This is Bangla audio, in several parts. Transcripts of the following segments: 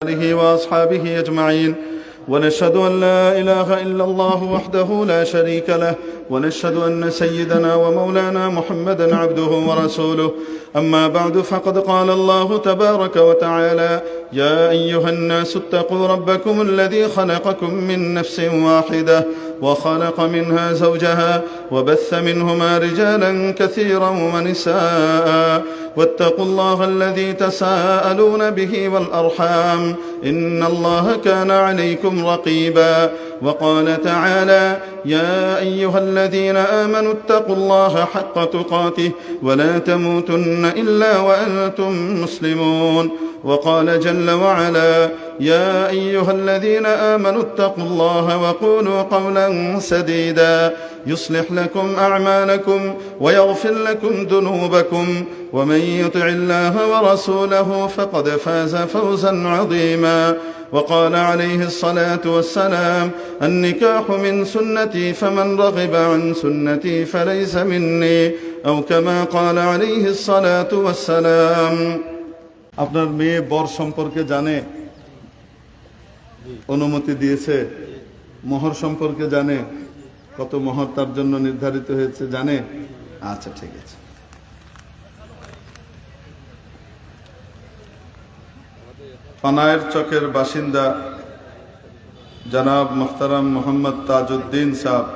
آله وأصحابه أجمعين ونشهد أن لا إله إلا الله وحده لا شريك له ونشهد أن سيدنا ومولانا محمدا عبده ورسوله أما بعد فقد قال الله تبارك وتعالى يا أيها الناس اتقوا ربكم الذي خلقكم من نفس واحدة وخلق منها زوجها وبث منهما رجالا كثيرا ونساء واتقوا الله الذي تساءلون به والأرحام إن الله كان عليكم رقيبا وقال تعالى يا أيها الذين آمنوا اتقوا الله حق تقاته ولا تموتن إلا وأنتم مسلمون وقال جل وعلا يا أيها الذين آمنوا اتقوا الله وقولوا قولا سديدا يصلح لكم أعمالكم ويغفر لكم ذنوبكم ومن يطع الله ورسوله فقد فاز فوزا عظيما وقال عليه الصلاة والسلام النكاح من سنتي فمن رغب عن سنتي فليس مني أو كما قال عليه الصلاة والسلام আপনার মেয়ে বর সম্পর্কে জানে অনুমতি দিয়েছে মোহর সম্পর্কে জানে কত মোহর তার জন্য নির্ধারিত হয়েছে জানে আচ্ছা ঠিক আছে পানায়ের চকের বাসিন্দা জনাব মুহতারাম মোহাম্মদ তাজউদ্দিন সাহেব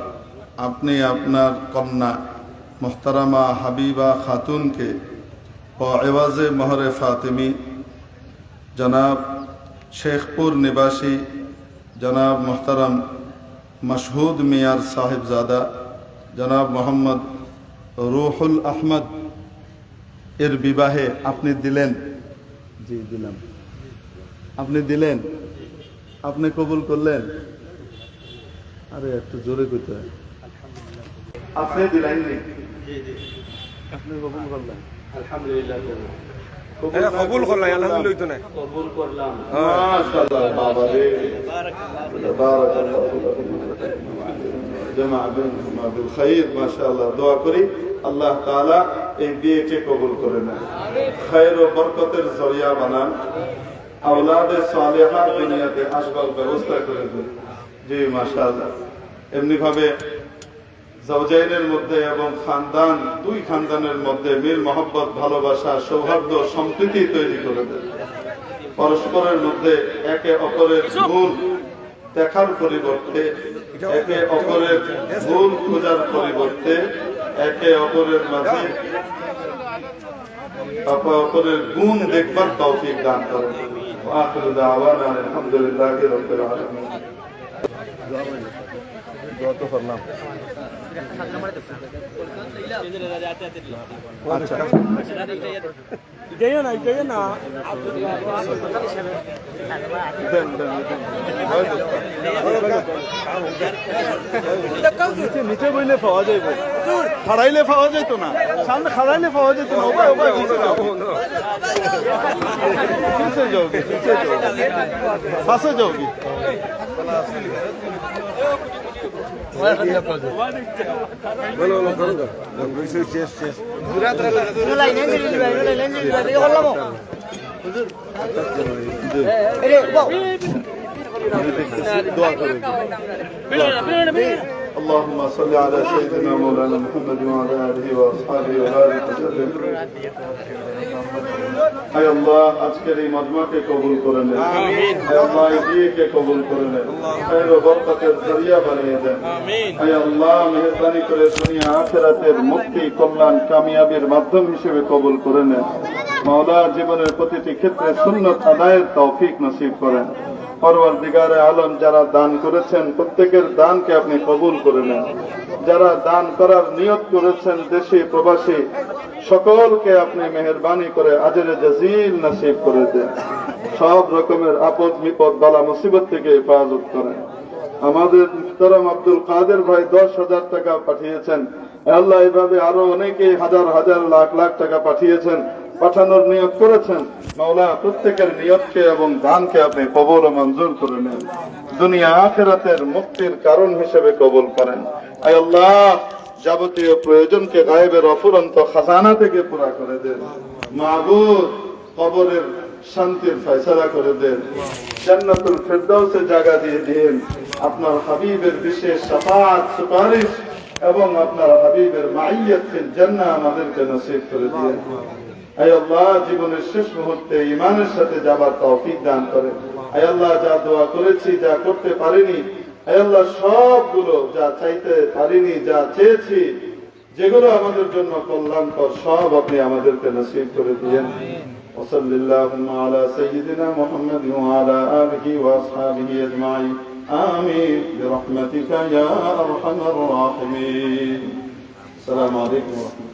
আপনি আপনার কন্যা মুহতারামা হাবিবা খাতুনকে এওয়াজে মোহরে ফাতিমি জনাব শেখপুর নিবাসী জনাব মুহতারাম মশহুদ মিয়ার সাহেবজাদা জনাব মোহাম্মদ রুহুল আহমদ এর বিবাহে আপনি দিলেন জি দিলাম আপনি দিলেন আপনি কবুল করলেন আরে একটু জোরে কইতে হয় আপনি দিলেন জি জি আপনি কবুল করলেন আলহামদুলিল্লাহ কবুল করলাম আলহামদুলিল্লাহ তো না কবুল করলাম মাশাআল্লাহ বাবা রে বারাকাল্লাহু জামা বিনহুমা বিল খাইর মাশাআল্লাহ দোয়া করি আল্লাহ তাআলা এই বিয়েকে কবুল করে নেন খায়ের ও বরকতের জরিয়া বানান আওলাদে সালেহা দুনিয়াতে আসবার ব্যবস্থা করে দেন জি মাশাআল্লাহ এমনি ভাবে জাওজাইনের মধ্যে এবং খানদান দুই খানদানের মধ্যে মিল মহব্বত ভালোবাসা সৌহার্দ্য সম্প্রীতি তৈরি করে দেন পরস্পরের মধ্যে একে অপরের ভুল দেখার পরিবর্তে একে অপরের ভুল খোঁজার পরিবর্তে একে অপরের মাঝে অপরের গুণ দেখবার তৌফিক দান করেন আখিরু দাওয়ানা আলহামদুলিল্লাহি রাব্বিল আলামিন দোয়া তো করলাম আচ্ছা যাইও না নিচে বইলে পাওয়া যাইব খাড়াইলে পাওয়া যেত না সামনে খাড়াইলে পাওয়া যেত না পিছে যাওগি পাশে যাওগি اللهم صل على سيدنا مولانا محمد وعلى آله وأصحابه وبارك وسلم আয় আল্লাহ আজকের এই মজমাকে কবুল করে নেন আমিন আয় আল্লাহ এই বিয়েকে কবুল করে নেন খায়ের ও বরকতের জরিয়া বানিয়ে দেন আমিন আয় আল্লাহ মেহেরবানি করে দুনিয়া আখিরাতের মুক্তি কল্যাণ কামিয়াবির মাধ্যম হিসেবে কবুল করে নেন মাওলা জীবনের প্রতিটি ক্ষেত্রে সুন্নাত আদায়ের তৌফিক নসিব করেন পরওয়ারদিগারে আলম যারা দান করেছেন প্রত্যেকের দানকে আপনি কবুল করে নেন যারা দান করার নিয়ত করেছেন দেশে প্রবাসী সকলকে আপনি মেহেরবানি করে আজরে জাজিল নসিব করে দেন সব রকমের আপদ বিপদ বালা মুসিবত থেকে হেফাজত করেন আমাদের মুহতারাম আব্দুল কাদের ভাই 10,000 টাকা পাঠিয়েছেন আল্লাহ এইভাবে আরো অনেকে হাজার হাজার লাখ লাখ টাকা পাঠিয়েছেন পাঠানোর নিয়ত করেছেন মাওলা প্রত্যেকের নিয়তকে এবং দানকে আপনি কবুল ও মঞ্জুর করে নেন দুনিয়া আখিরাতের মুক্তির কারণ হিসেবে কবুল করেন আয় আল্লাহ যাবতীয় প্রয়োজনকে গায়েবের অফুরন্ত খাজানা থেকে পুরা করে দেন মাবুদ কবরের শান্তির ফয়সালা করে দেন, জান্নাতুল ফেরদাউসে জায়গা দিয়ে দিন। আপনার হাবিবের বিশেষ শাফাআত সুপারিশ এবং আপনার হাবিবের মাইয়াত ফিল জান্নাহ আমাদেরকে নসিব করে দিন। আয় আল্লাহ, জীবনের শেষ মুহূর্তে ঈমানের সাথে যাবার তৌফিক দান করেন। আয় আল্লাহ, যা দোয়া করেছি, যা করতে পারিনি, আয় আল্লাহ সবগুলো, যা চাইতে পারিনি, যা চেয়েছি, যেগুলো আমাদের জন্য কল্যাণকর, সব আপনি আমাদেরকে নসিব করে দিয়েন। ওয়াসাল্লাল্লাহু আলা সাইয়্যিদিনা মুহাম্মাদ ওয়া আলা আলিহি ওয়া আসহাবিহি আজমাইন। আমিন বিরহমাতিকা ইয়া আরহামার রাহিমিন। আসসালামু আলাইকুম ওয়া রাহমাতুল্লাহ।